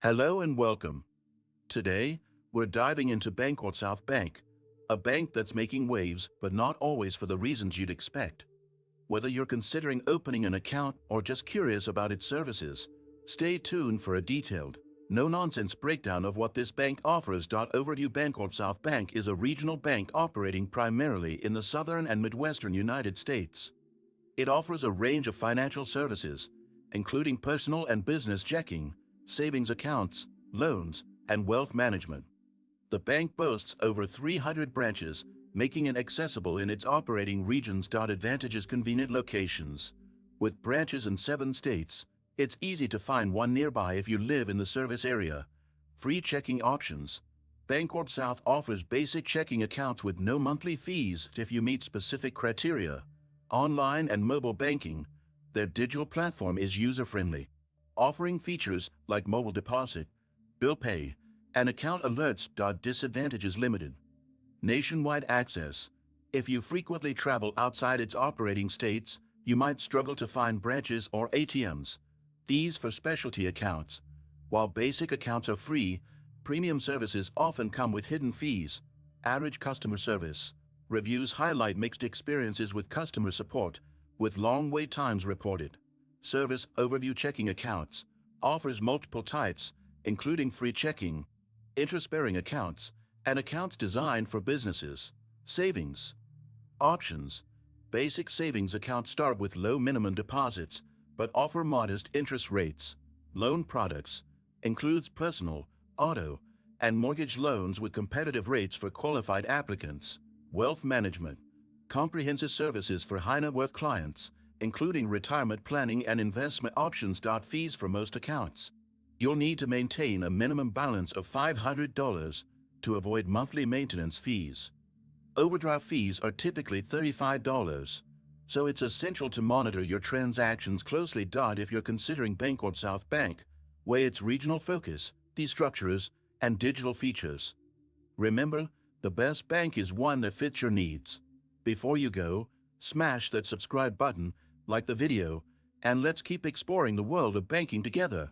Hello and welcome. Today, we're diving into BancorpSouth Bank, a bank that's making waves but not always for the reasons you'd expect. Whether you're considering opening an account or just curious about its services, stay tuned for a detailed, no-nonsense breakdown of what this bank offers. Overview: BancorpSouth Bank is a regional bank operating primarily in the southern and midwestern United States. It offers a range of financial services, including personal and business checking, savings accounts, loans, and wealth management. The bank boasts over 300 branches, making it accessible in its operating regions. Advantages: convenient locations. With branches in 7 states, it's easy to find one nearby if you live in the service area. Free checking options. BancorpSouth offers basic checking accounts with no monthly fees if you meet specific criteria. Online and mobile banking. Their digital platform is user-friendly, offering features like mobile deposit, bill pay, and account alerts. Disadvantages: limited nationwide access. If you frequently travel outside its operating states, you might struggle to find branches or ATMs. Fees for specialty accounts. While basic accounts are free, premium services often come with hidden fees. Average customer service. Reviews highlight mixed experiences with customer support, with long wait times reported. Service overview: checking accounts. Offers multiple types, including free checking, interest-bearing accounts, and accounts designed for businesses. Savings options. Basic savings accounts start with low minimum deposits, but offer modest interest rates. Loan products includes personal, auto, and mortgage loans with competitive rates for qualified applicants. Wealth management. Comprehensive services for high-net-worth clients, including retirement planning and investment options. Fees for most accounts. You'll need to maintain a minimum balance of $500 to avoid monthly maintenance fees. Overdraft fees are typically $35, so it's essential to monitor your transactions closely. If you're considering BancorpSouth Bank, weigh its regional focus, fee structures, and digital features. Remember, the best bank is one that fits your needs. Before you go, smash that subscribe button, like the video, and let's keep exploring the world of banking together.